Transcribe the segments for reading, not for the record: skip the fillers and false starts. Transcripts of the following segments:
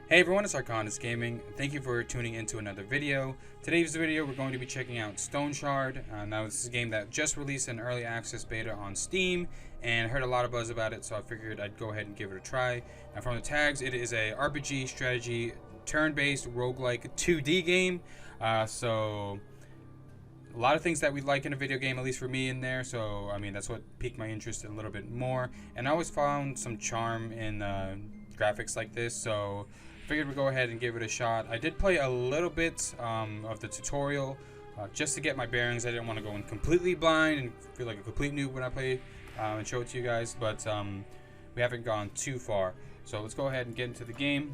Hey everyone, it's Arcanus Gaming. Thank you for tuning into another video. Today's video, we're going to be checking out STONESHARD. Now, this is a game that just released an early access beta on Steam, and I heard a lot of buzz about it, so I figured I'd go ahead and give it a try. Now, from the tags, it is a RPG strategy, turn-based roguelike 2D game. So a lot of things that we like in a video game, at least for me, in there. So I mean, that's what piqued my interest a little bit more. And I always found some charm in graphics like this, so figured we'd go ahead and give it a shot. I did play a little bit of the tutorial just to get my bearings. I didn't want to go in completely blind and feel like a complete noob when I play and show it to you guys, but we haven't gone too far. So let's go ahead and get into the game.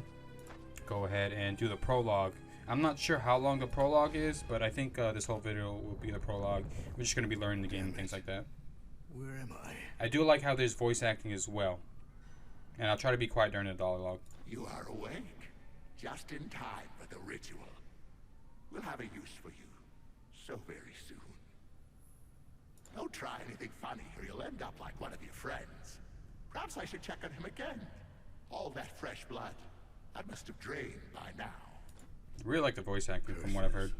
Go ahead and do the prologue. I'm not sure how long the prologue is, but I think this whole video will be the prologue. We're just going to be learning the game and things like that. Where am I? I do like how there's voice acting as well. And I'll try to be quiet during the dialogue. You are awake. Just in time for the ritual. We'll have a use for you so very soon. Don't try anything funny or you'll end up like one of your friends. Perhaps I should check on him again. All that fresh blood, that must have drained by now. I really like the voice acting from what I've heard.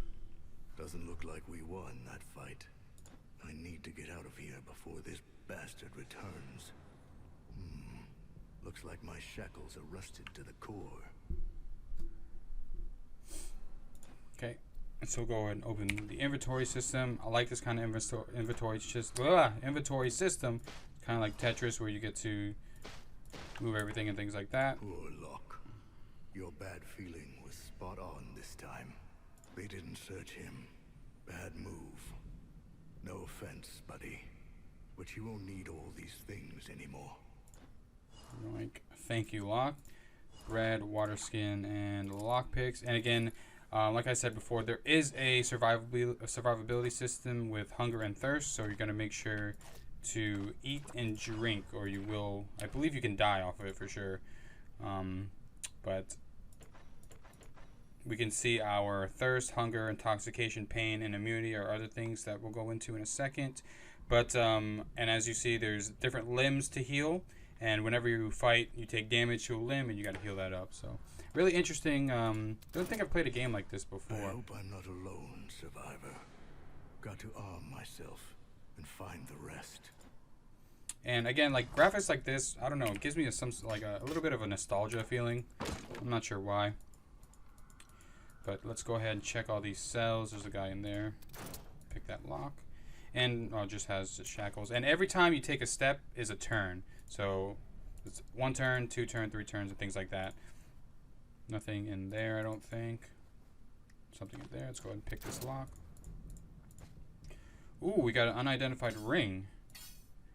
Doesn't look like we won that fight. I need to get out of here before this bastard returns. Looks like my shackles are rusted to the core. Okay, so go ahead and open the inventory system. I like this kind of inventory system. Kind of like Tetris, where you get to move everything and things like that. Poor Locke. Your bad feeling was spot on this time. They didn't search him. Bad move. No offense, buddy, but you won't need all these things anymore. Like, thank you, Locke. Red, water skin, and lockpicks. And again, like I said before, there is a survivability system with hunger and thirst, so you're going to make sure to eat and drink, or you will, I believe you can die off of it for sure. But we can see our thirst, hunger, intoxication, pain, and immunity are other things that we'll go into in a second. But, and as you see, there's different limbs to heal, and whenever you fight, you take damage to a limb, and you got to heal that up, so... Really interesting. Don't think I've played a game like this before. I hope I'm not alone, survivor. Got to arm myself and find the rest. And again, like graphics like this, I don't know, it gives me a little bit of a nostalgia feeling. I'm not sure why. But let's go ahead and check all these cells. There's a guy in there. Pick that lock. And it just has the shackles. And every time you take a step is a turn. So it's 1 turn, 2 turns, 3 turns, and things like that. Nothing in there, I don't think. Something in there. Let's go ahead and pick this lock. Ooh, we got an unidentified ring.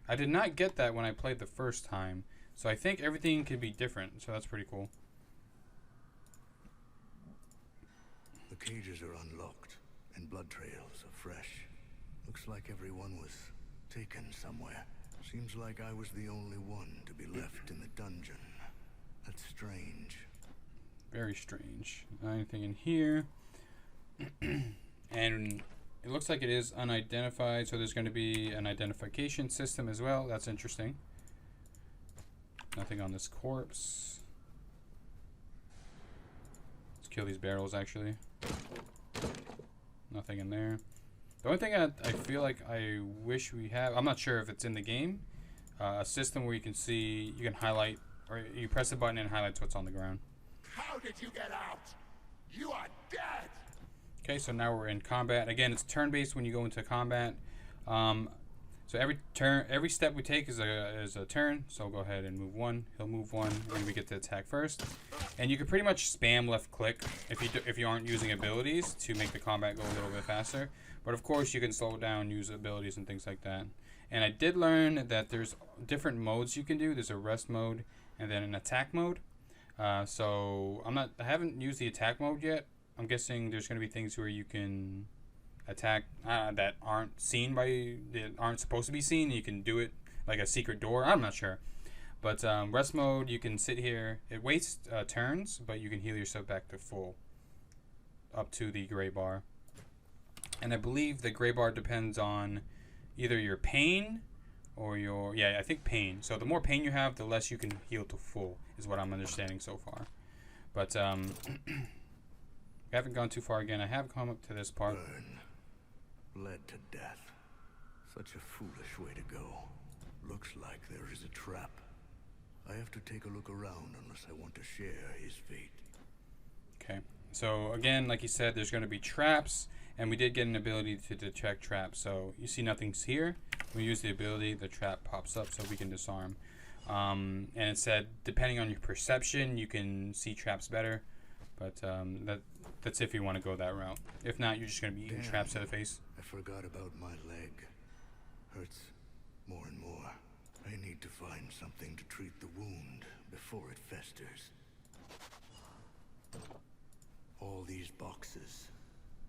I did not get that when I played the first time. So I think everything could be different. So that's pretty cool. The cages are unlocked and blood trails are fresh. Looks like everyone was taken somewhere. Seems like I was the only one to be left in the dungeon. That's strange. Very strange. Anything in here? And it looks like it is unidentified, so there's going to be an identification system as well. That's interesting. Nothing on this corpse. Let's kill these barrels, actually. Nothing in there. The only thing I feel like I wish we have, I'm not sure if it's in the game, a system where you can see, you can highlight, or you press the button and it highlights what's on the ground. How did you get out? You are dead! Okay, so now we're in combat. Again, it's turn-based when you go into combat. So every step we take is a turn. So we'll go ahead and move 1. He'll move 1, and we get to attack first. And you can pretty much spam left click if you aren't using abilities to make the combat go a little bit faster. But of course, you can slow it down, use abilities and things like that. And I did learn that there's different modes you can do. There's a rest mode and then an attack mode. So I haven't used the attack mode yet. I'm guessing there's going to be things where you can attack that aren't supposed to be seen. You can do it like a secret door. I'm not sure. But rest mode, you can sit here. It wastes turns, but you can heal yourself back to full up to the gray bar. And I believe the gray bar depends on either your pain or your, I think pain. So the more pain you have, the less you can heal to full, is what I'm understanding so far. But we haven't gone too far again. I have come up to this part. Burn. Bled to death. Such a foolish way to go. Looks like there is a trap. I have to take a look around unless I want to share his fate. Okay. So again, like you said, there's going to be traps, and we did get an ability to detect traps. So you see nothing's here. We use the ability, the trap pops up so we can disarm. And it said, depending on your perception, you can see traps better. But that's if you want to go that route. If not, you're just going to be eating traps to the face. I forgot about my leg. Hurts more and more. I need to find something to treat the wound before it festers. All these boxes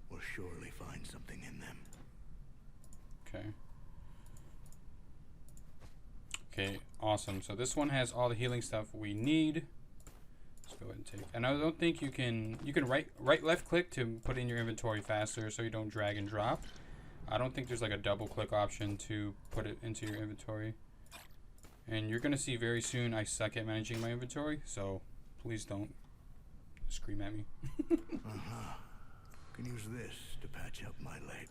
will surely find something in them. Okay. Okay, awesome. So this one has all the healing stuff we need. Let's go ahead and take. And I don't think you can left click to put in your inventory faster so you don't drag and drop. I don't think there's like a double click option to put it into your inventory. And you're gonna see very soon I suck at managing my inventory, so please don't scream at me. Can use this to patch up my leg.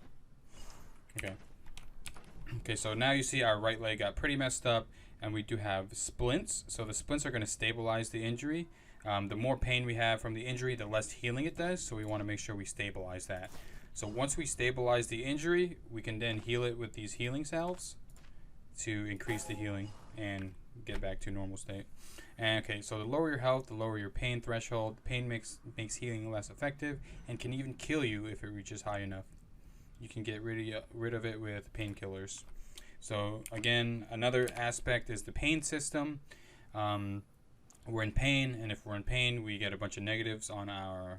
Okay. Okay, so now you see our right leg got pretty messed up, and we do have splints. So the splints are going to stabilize the injury. The more pain we have from the injury, the less healing it does. So we want to make sure we stabilize that. So once we stabilize the injury, we can then heal it with these healing salves to increase the healing and get back to normal state. And okay, so the lower your health, the lower your pain threshold. Pain makes healing less effective and can even kill you if it reaches high enough. You can get rid of it with painkillers. So again, another aspect is the pain system. We're in pain, and if we're in pain, we get a bunch of negatives on our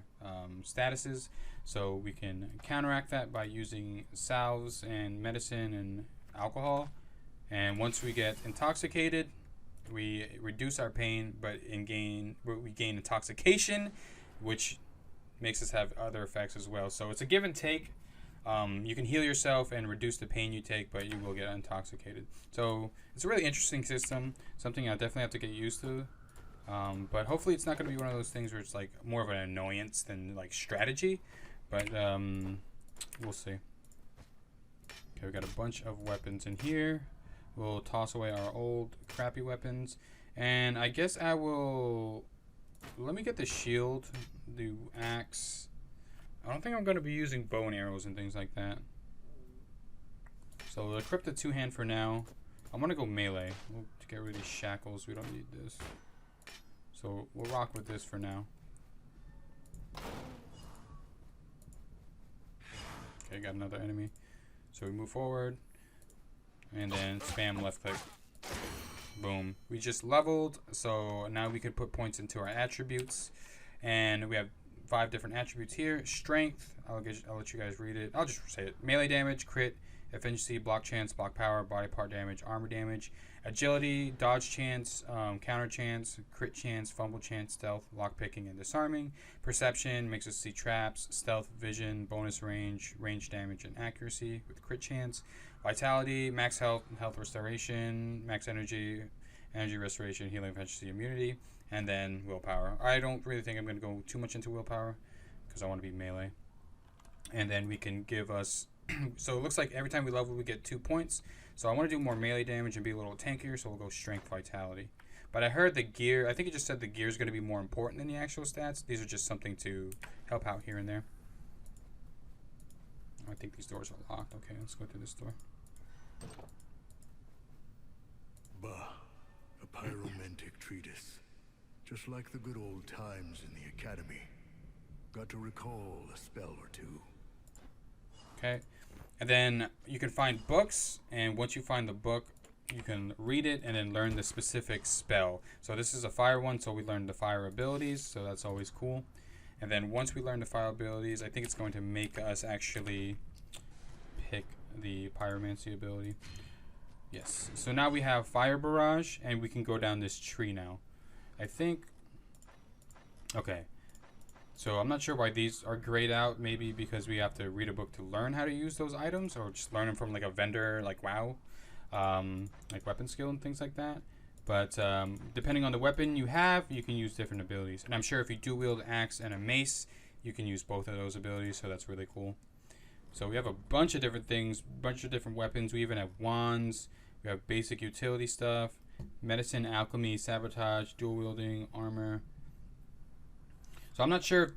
statuses. So we can counteract that by using salves and medicine and alcohol. And once we get intoxicated, we reduce our pain, but we gain intoxication, which makes us have other effects as well. So it's a give and take. You can heal yourself and reduce the pain you take, but you will get intoxicated. So it's a really interesting system, something I definitely have to get used to. But hopefully it's not going to be one of those things where it's like more of an annoyance than like strategy. But we'll see. Okay, we got a bunch of weapons in here. We'll toss away our old crappy weapons. And I guess I will... Let me get the shield, the axe. I don't think I'm going to be using bow and arrows and things like that. So we'll equip the two-hand for now. I'm going to go melee. We'll get rid of these shackles. We don't need this. So we'll rock with this for now. Okay, got another enemy. So we move forward. And then spam left click. Boom. We just leveled. So now we can put points into our attributes. And we have 5 different attributes here. Strength, I'll let you guys read it. I'll just say it. Melee damage, crit, efficiency, block chance, block power, body part damage, armor damage, agility, dodge chance, counter chance, crit chance, fumble chance, stealth, lock picking, and disarming. Perception makes us see traps, stealth, vision, bonus range, range damage, and accuracy with crit chance. Vitality, max health, health restoration, max energy, energy restoration, healing, efficiency, immunity. And then willpower. I don't really think I'm going to go too much into willpower because I want to be melee. And then we can give us... so it looks like every time we level, we get 2 points. So I want to do more melee damage and be a little tankier, so we'll go strength, vitality. But I heard the gear... I think it just said the gear is going to be more important than the actual stats. These are just something to help out here and there. I think these doors are locked. Okay, let's go through this door. Bah, a pyromantic treatise. Just like the good old times in the academy. Got to recall a spell or two. Okay. And then you can find books, and once you find the book, you can read it and then learn the specific spell. So this is a fire one, so we learned the fire abilities, so that's always cool. And then once we learn the fire abilities, I think it's going to make us actually pick the pyromancy ability. Yes. So now we have fire barrage, and we can go down this tree now. I think... Okay. So I'm not sure why these are grayed out. Maybe because we have to read a book to learn how to use those items, or just learn them from like a vendor, like WoW, like weapon skill and things like that. But depending on the weapon you have, you can use different abilities. And I'm sure if you do wield an axe and a mace, you can use both of those abilities, so that's really cool. So we have a bunch of different things, bunch of different weapons. We even have wands. We have basic utility stuff, medicine, alchemy, sabotage, dual wielding, armor. So I'm not sure if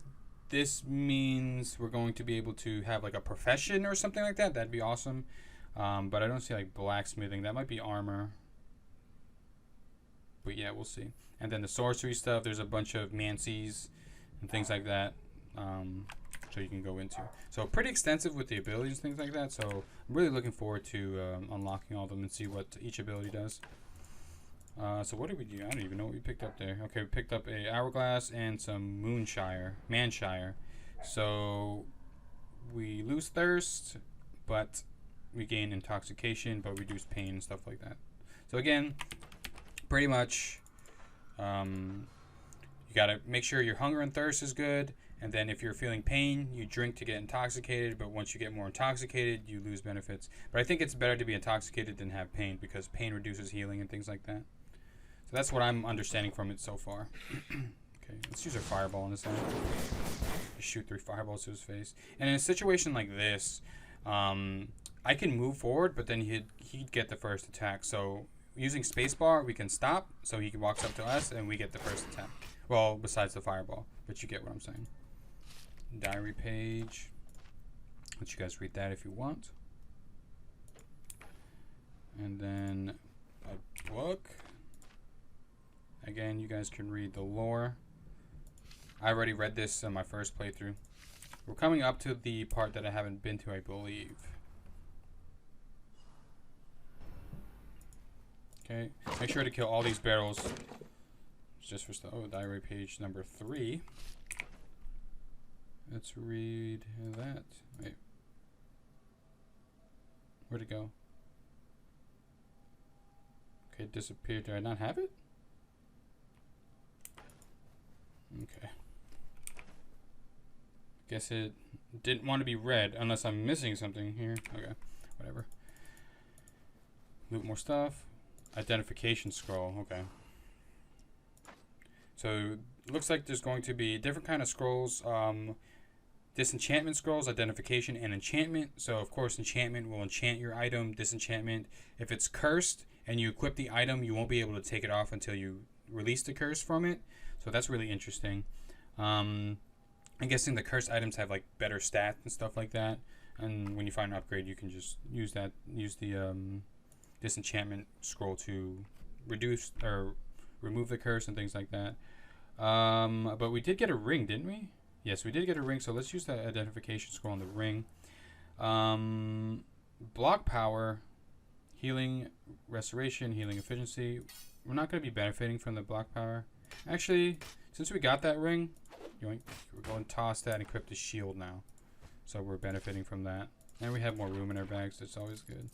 this means we're going to be able to have like a profession or something like that. That'd be awesome. But I don't see like blacksmithing. That might be armor. But yeah, we'll see. And then the sorcery stuff, there's a bunch of mancies and things like that. So you can go into. So pretty extensive with the abilities and things like that. So I'm really looking forward to unlocking all of them and see what each ability does. So what did we do? I don't even know what we picked up there. Okay, we picked up a hourglass and some manshire. So we lose thirst, but we gain intoxication, but reduce pain and stuff like that. So again, pretty much, you gotta make sure your hunger and thirst is good. And then if you're feeling pain, you drink to get intoxicated. But once you get more intoxicated, you lose benefits. But I think it's better to be intoxicated than have pain, because pain reduces healing and things like that. So that's what I'm understanding from it so far. Okay, let's use our fireball on this guy. Just shoot 3 fireballs to his face. And in a situation like this, I can move forward, but then he'd get the first attack. So using spacebar, we can stop. So he walks up to us, and we get the first attack. Well, besides the fireball, but you get what I'm saying. Diary page. Let you guys read that if you want. And then a book. Again, you guys can read the lore. I already read this in my first playthrough. We're coming up to the part that I haven't been to, I believe. Okay, make sure to kill all these barrels. It's just for stuff. Oh, diary page number 3. Let's read that. Wait. Where'd it go? Okay, it disappeared. Did I not have it? Okay. Guess it didn't want to be read unless I'm missing something here. Okay, whatever. Loot more stuff. Identification scroll. Okay. So it looks like there's going to be different kind of scrolls. Disenchantment scrolls, identification, and enchantment. So of course enchantment will enchant your item. Disenchantment, if it's cursed and you equip the item, you won't be able to take it off until you release the curse from it. So that's really interesting. I'm guessing the cursed items have like better stats and stuff like that. And when you find an upgrade, you can just use the disenchantment scroll to reduce or remove the curse and things like that. But we did get a ring, didn't we? Yes, we did get a ring, so let's use the identification scroll on the ring. Block power, healing, restoration, healing efficiency. We're not going to be benefiting from the block power. Actually, since we got that ring, we're going to toss that and equip the shield now. So we're benefiting from that. And we have more room in our bags, that's always good.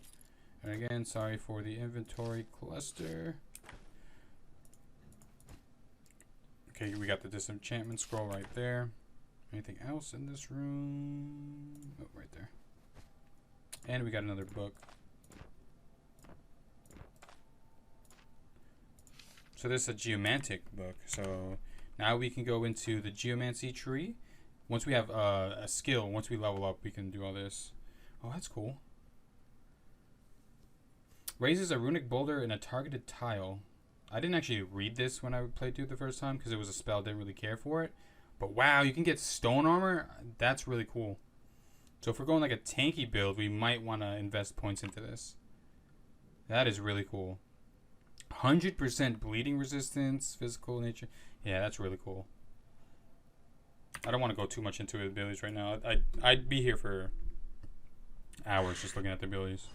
And again, sorry for the inventory cluster. Okay, we got the disenchantment scroll right there. Anything else in this room? Oh, right there. And we got another book. So this is a Geomantic Book. So now we can go into the Geomancy tree. Once we have a skill, once we level up, we can do all this. Oh, that's cool. Raises a runic boulder in a targeted tile. I didn't actually read this when I played through it the first time because it was a spell, didn't really care for it. But wow, you can get stone armor. That's really cool. So if we're going like a tanky build, we might want to invest points into this. That is really cool. 100% bleeding resistance, physical nature. Yeah, that's really cool. I don't want to go too much into the abilities right now. I'd be here for hours just looking at the abilities.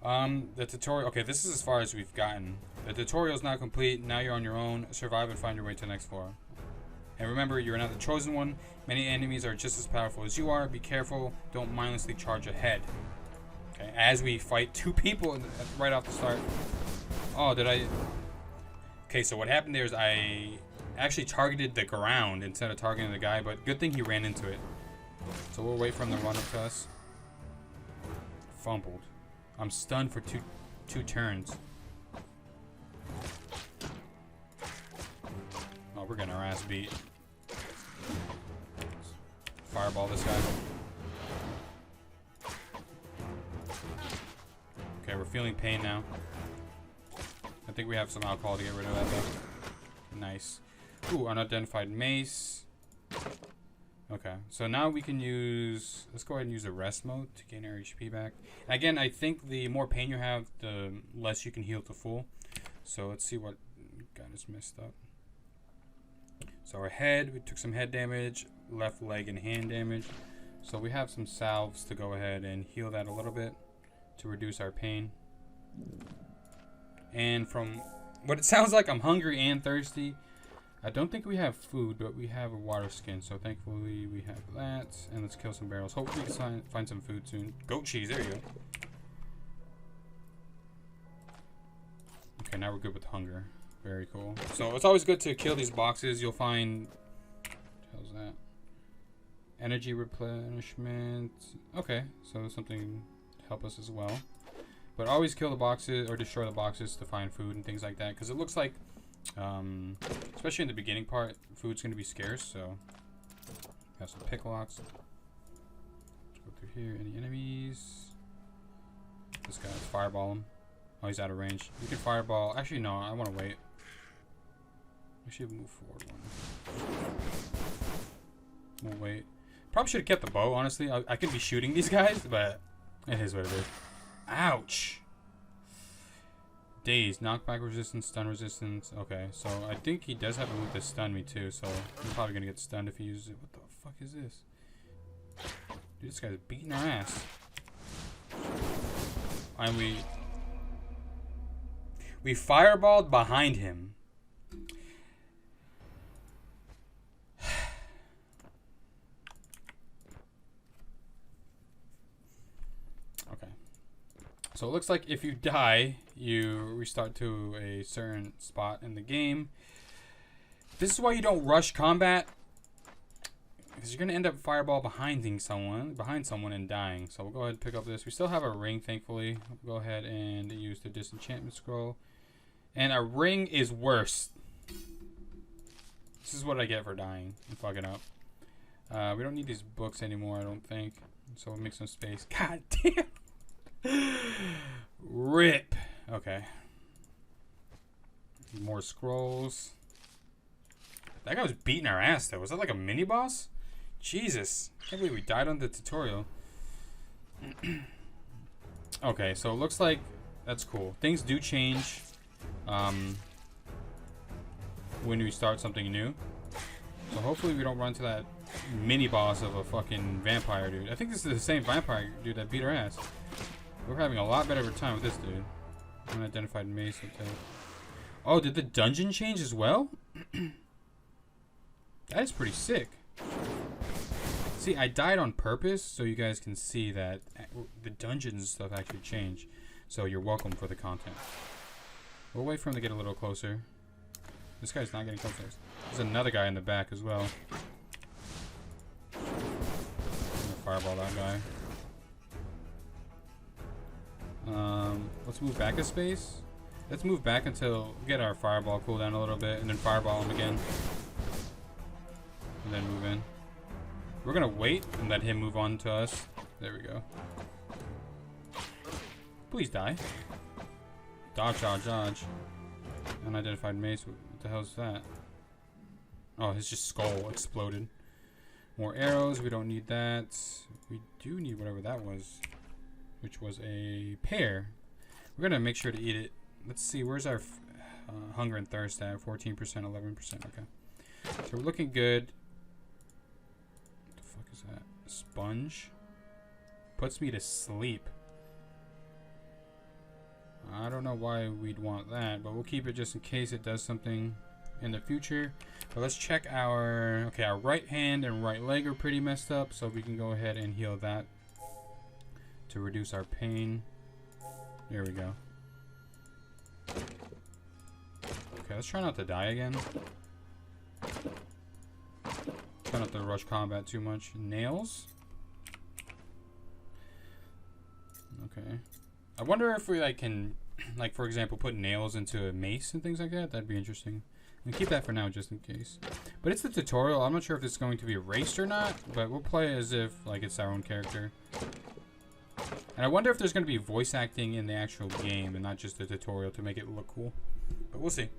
The tutorial. Okay, this is as far as we've gotten. The tutorial is now complete. Now you're on your own. Survive and find your way to the next floor. And remember, you're not the chosen one. Many enemies are just as powerful as you are. Be careful. Don't mindlessly charge ahead. Okay, as we fight 2 people right off the start. Oh, did I? Okay, so what happened there is I actually targeted the ground instead of targeting the guy, but good thing he ran into it. So we'll wait for him to run up to us. Fumbled. I'm stunned for two turns. we're getting our ass beat. Fireball this guy. Okay, we're feeling pain now. I think we have some alcohol to get rid of that though. Nice. Ooh, unidentified mace. Okay, so now we can use... Let's go ahead and use the rest mode to gain our HP back. Again, I think the more pain you have, the less you can heal to full. So let's see what got us messed up. So our head, we took some head damage, left leg and hand damage. So we have some salves to go ahead and heal that a little bit to reduce our pain. And from what it sounds like, I'm hungry and thirsty. I don't think we have food, but we have a water skin. So thankfully we have that. And let's kill some barrels. Hopefully we can find some food soon. Goat cheese, there you go. Okay, now we're good with hunger. Very cool. So it's always good to kill these boxes. You'll find... What the hell's that? Energy replenishment. Okay, so something to help us as well. But always kill the boxes or destroy the boxes to find food and things like that. Because it looks like, especially in the beginning part, food's going to be scarce. So have some pick locks. Let's go through here. Any enemies? This guy, let's fireball him. Oh, he's out of range. You can fireball. Actually, no, I want to wait. We should move forward one. We'll wait. Probably should have kept the bow, honestly. I could be shooting these guys, but it is what it is. Ouch! Daze, knockback resistance, stun resistance. Okay, so I think he does have a move to stun me too, so I'm probably gonna get stunned if he uses it. What the fuck is this? Dude, this guy's beating our ass. And we fireballed behind him. Okay. So it looks like if you die, you restart to a certain spot in the game. This is why you don't rush combat, because you're gonna end up fireball behind someone and dying. So we'll go ahead and pick up this. We still have a ring, thankfully. We'll go ahead and use the disenchantment scroll. And a ring is worse. This is what I get for dying and fucking up. We don't need these books anymore, I don't think. So we'll make some space. God damn. Rip. Okay. More scrolls. That guy was beating our ass though. Was that like a mini boss? Jesus. I can't believe we died on the tutorial. Okay, so it looks like that's cool. Things do change when we start something new. So hopefully we don't run to that mini boss of a fucking vampire dude. I think this is the same vampire dude that beat our ass. We're having a lot better of a time with this dude. Unidentified mace. Okay. Oh, did the dungeon change as well? That is pretty sick. See, I died on purpose so you guys can see that the dungeons and stuff actually change. So you're welcome for the content. We'll wait for him to get a little closer. This guy's not getting closer. There's another guy in the back as well. I'm gonna fireball that guy. Let's move back a space. Let's move back until we get our fireball cooldown a little bit, and then fireball him again. And then move in. We're gonna wait and let him move on to us. There we go. Please die. Dodge, dodge, dodge. Unidentified mace. What the hell is that? Oh, his just skull exploded. More arrows. We don't need that. We do need whatever that was, which was a pear. We're gonna make sure to eat it. Let's see. Where's our hunger and thirst at? 14%, 11%. Okay. So we're looking good. What the fuck is that? A sponge. Puts me to sleep. I don't know why we'd want that, but we'll keep it just in case it does something in the future. But let's check our... Okay, our right hand and right leg are pretty messed up, so we can go ahead and heal that to reduce our pain. There we go. Okay, let's try not to die again. Try not to rush combat too much. Nails. Okay. I wonder if we can, for example, put nails into a mace and things like that. That'd be interesting. And keep that for now just in case. But it's the tutorial. I'm not sure if it's going to be erased or not, but we'll play as if like it's our own character. And I wonder if there's going to be voice acting in the actual game and not just the tutorial to make it look cool. But we'll see.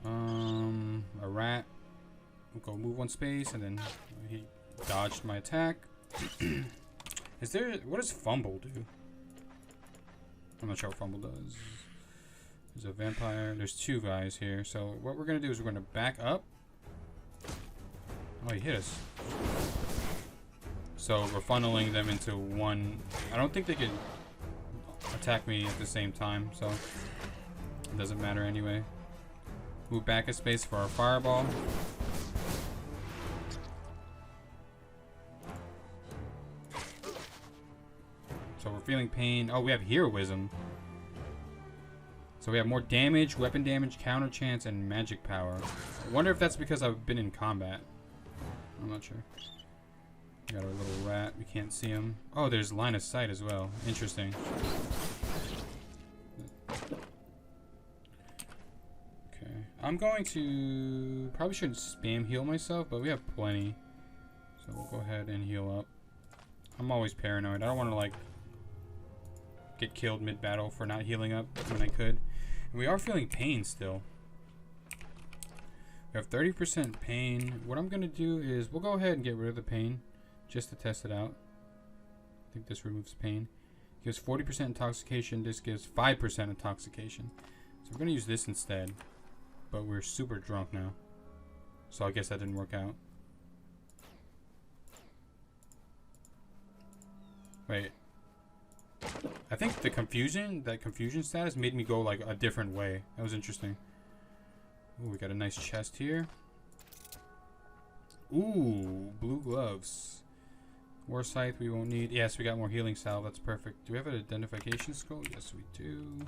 A rat. We'll go move one space and then he dodged my attack. Is there... What does fumble do? I'm not sure what fumble does. There's a vampire. There's two guys here. So what we're going to do is we're going to back up. Oh, he hit us. So we're funneling them into one. I don't think they can attack me at the same time. So it doesn't matter anyway. Move back a space for our fireball. So we're feeling pain. Oh, we have heroism. So we have more damage, weapon damage, counter chance, and magic power. I wonder if that's because I've been in combat. I'm not sure. We got our little rat. We can't see him. Oh, there's line of sight as well. Interesting. Okay. I'm going to... Probably shouldn't spam heal myself, but we have plenty. So we'll go ahead and heal up. I'm always paranoid. I don't want to, like, get killed mid-battle for not healing up when I could. And we are feeling pain still. We have 30% pain. What I'm going to do is we'll go ahead and get rid of the pain just to test it out. I think this removes pain. It gives 40% intoxication. This gives 5% intoxication. So we're going to use this instead. But we're super drunk now. So I guess that didn't work out. Wait. I think the confusion, that confusion status made me go like a different way. That was interesting. Ooh, we got a nice chest here. Ooh, blue gloves. War scythe we won't need. Yes, we got more healing salve. That's perfect. Do we have an identification scroll? Yes, we do.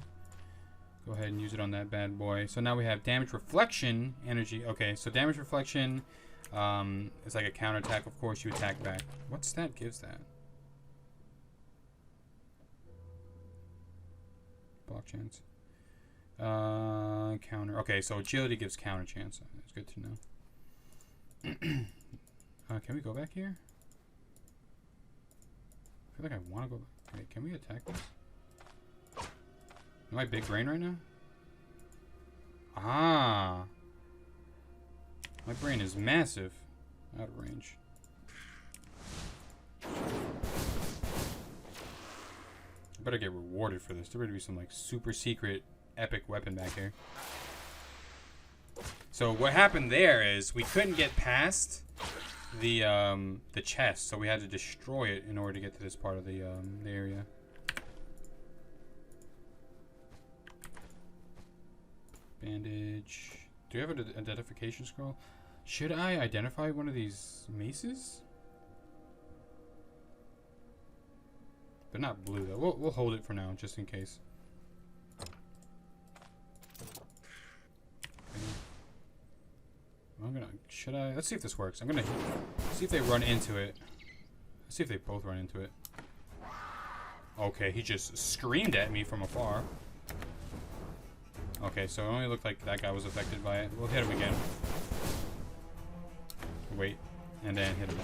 Go ahead and use it on that bad boy. So now we have damage reflection energy. Okay, so damage reflection is like a counterattack. Of course, you attack back. What stat gives that? Block chance. Counter. Okay, so agility gives counter chance. That's good to know. Can we go back here? I feel like I want to go back. Wait, can we attack this? Am I big brain right now? Ah. My brain is massive. Out of range. I better get rewarded for this. There better be some like super secret epic weapon back here. So what happened there is we couldn't get past the chest, so we had to destroy it in order to get to this part of the area. Bandage. Do you have an identification scroll? Should I identify one of these maces? They're not blue though. We'll hold it for now, just in case. Should I? Let's see if this works. I'm gonna see if they run into it. Let's see if they both run into it. Okay, he just screamed at me from afar. Okay, so it only looked like that guy was affected by it. We'll hit him again. Wait, and then hit him.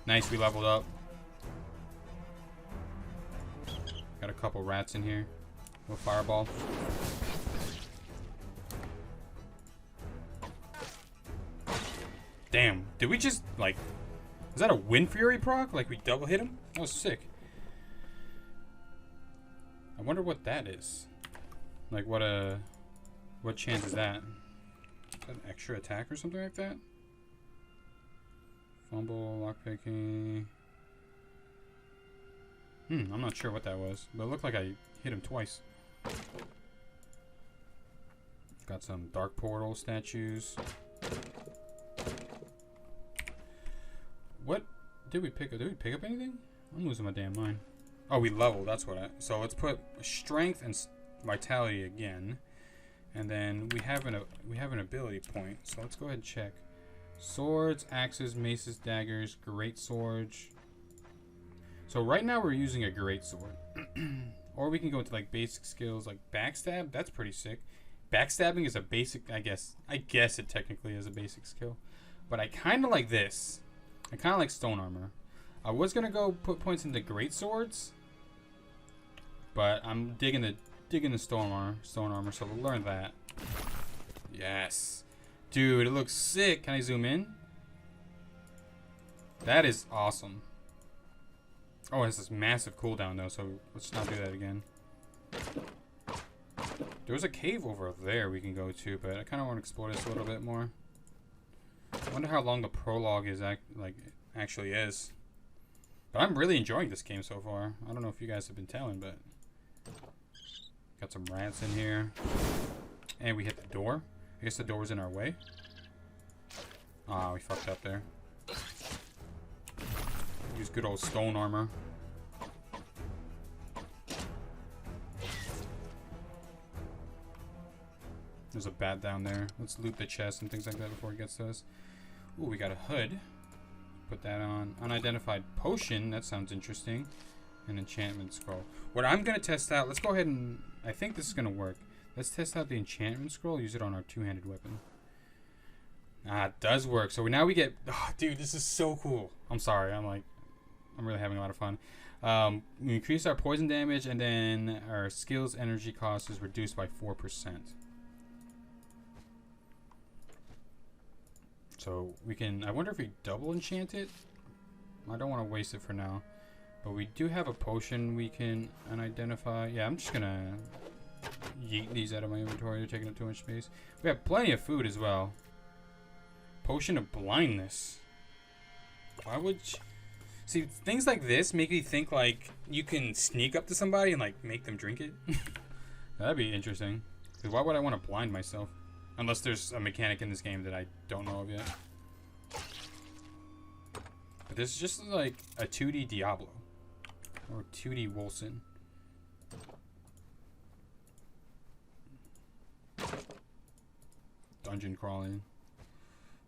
Nice, we leveled up. Got a couple rats in here. We'll fireball. Damn, did we just, like, is that a Wind Fury proc? Like, we double hit him? That was sick. I wonder what that is. Like, what chance is that? Is that an extra attack or something like that? Fumble, lockpicking. I'm not sure what that was, but it looked like I hit him twice. Got some Dark Portal statues. What did we pick up? Did we pick up anything? I'm losing my damn mind. Oh, we leveled. That's what I... So let's put strength and vitality again. And then we have an ability point. So let's go ahead and check. Swords, axes, maces, daggers, great swords. So right now we're using a great sword. Or we can go into like basic skills like backstab. That's pretty sick. Backstabbing is a basic, I guess it technically is a basic skill. But I kind of like this. I kind of like stone armor. I was going to go put points into great swords. But I'm digging the stone armor, so we'll learn that. Yes. Dude, it looks sick. Can I zoom in? That is awesome. Oh, it has this massive cooldown though, so let's not do that again. There's a cave over there we can go to, but I kind of want to explore this a little bit more. I wonder how long the prologue is actually is. But I'm really enjoying this game so far. I don't know if you guys have been telling, but got some rats in here. And we hit the door. I guess the door was in our way. Ah, we fucked up there. Use good old stone armor. There's a bat down there. Let's loot the chest and things like that before it gets to us. Ooh, we got a hood. Put that on. Unidentified potion. That sounds interesting. An enchantment scroll. What I'm going to test out, let's go ahead and, I think this is going to work. Let's test out the enchantment scroll. Use it on our two-handed weapon. Ah, it does work. So now we get, oh, dude, this is so cool. I'm sorry. I'm really having a lot of fun. We increase our poison damage, and then our skills energy cost is reduced by 4%. So we can, I wonder if we double enchant it? I don't want to waste it for now. But we do have a potion we can unidentify. Yeah, I'm just going to yeet these out of my inventory. They're taking up too much space. We have plenty of food as well. Potion of blindness. Why would you... See, things like this make me think like you can sneak up to somebody and like make them drink it. That'd be interesting. Because why would I want to blind myself? Unless there's a mechanic in this game that I don't know of yet. But this is just like a 2D Diablo. Or 2D Wilson. Dungeon crawling.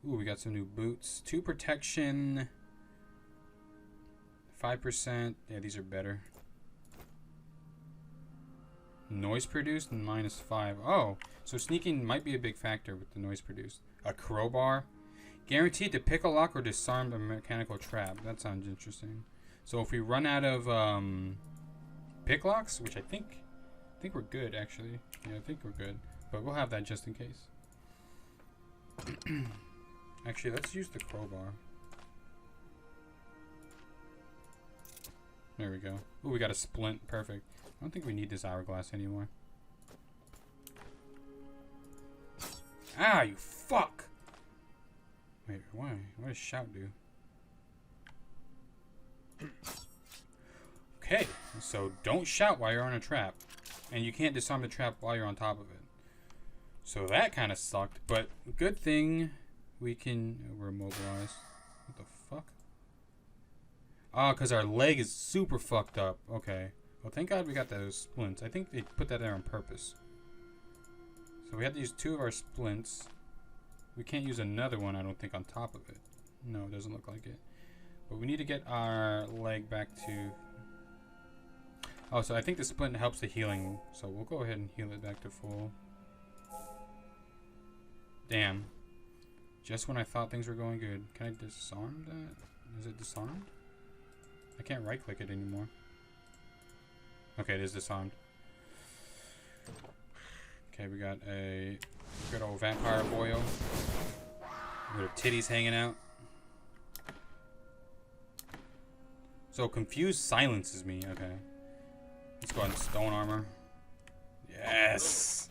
Ooh, we got some new boots. 2 protection. 5%. Yeah, these are better. Noise produced and -5. Oh, so sneaking might be a big factor with the noise produced. A crowbar. Guaranteed to pick a lock or disarm a mechanical trap. That sounds interesting. So if we run out of pick locks, which I think we're good actually. Yeah, I think we're good. But we'll have that just in case. Actually, let's use the crowbar. There we go. Ooh, we got a splint. Perfect. I don't think we need this hourglass anymore. Ah, you fuck! Wait, why? What does shout do? Okay, so don't shout while you're on a trap. And you can't disarm the trap while you're on top of it. So that kind of sucked, but good thing we can... We're immobilized. What the fuck? Ah, because our leg is super fucked up. Okay. Well, thank God we got those splints. I think they put that there on purpose. So we have to use 2 of our splints. We can't use another one, I don't think, on top of it. No, it doesn't look like it. But we need to get our leg back to... Oh, so I think the splint helps the healing. So we'll go ahead and heal it back to full. Damn. Just when I thought things were going good. Can I disarm that? Is it disarmed? I can't right-click it anymore. Okay, it is disarmed. Okay, we got a good old vampire boyo. With her titties hanging out. So confused silences me. Okay. Let's go ahead and stone armor. Yes!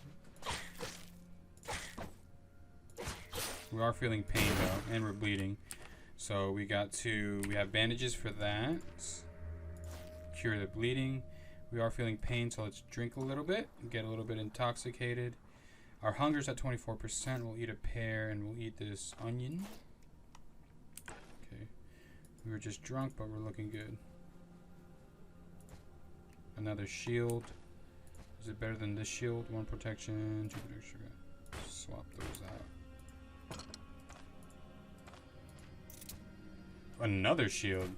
We are feeling pain though, and we're bleeding. So we have bandages for that. Cure the bleeding. We are feeling pain, so let's drink a little bit. Get a little bit intoxicated. Our hunger's at 24%. We'll eat a pear and we'll eat this onion. Okay. We were just drunk, but we're looking good. Another shield. Is it better than this shield? 1 protection, 2 protection. Swap those out. Another shield.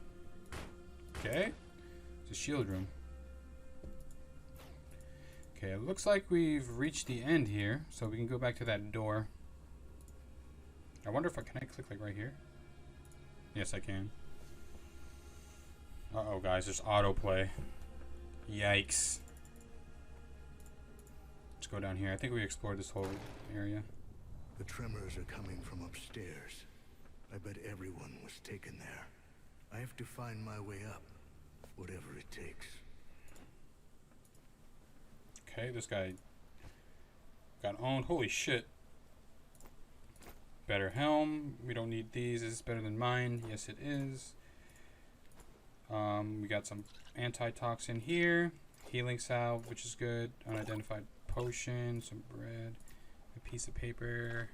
Okay. It's a shield room. Okay, it looks like we've reached the end here, so we can go back to that door. I wonder if can I click like right here? Yes, I can. Uh-oh, guys, there's autoplay. Yikes. Let's go down here. I think we explored this whole area. The tremors are coming from upstairs. I bet everyone was taken there. I have to find my way up, whatever it takes. Okay, this guy got owned. Holy shit. Better helm. We don't need these. Is this better than mine? Yes, it is. We got some antitoxin here. Healing salve, which is good. Unidentified potion. Some bread. A piece of paper.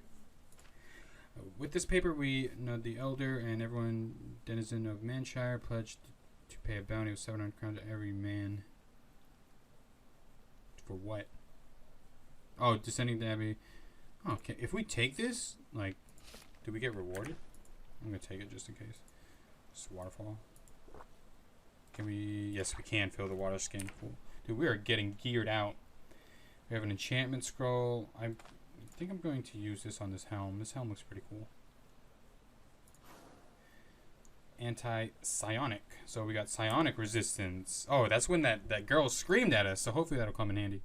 With this paper, we know the elder and everyone denizen of Manshire pledged to pay a bounty of 700 crowns to every man. For what? Oh, descending the abbey. Oh, okay, if we take this, like, do we get rewarded? I'm gonna take it just in case. This waterfall. Can we? Yes, we can fill the water skin. Cool. Dude, we are getting geared out. We have an enchantment scroll. I think I'm going to use this on this helm. This helm looks pretty cool. Anti-psionic. So we got psionic resistance. Oh, that's when that girl screamed at us. So hopefully that'll come in handy.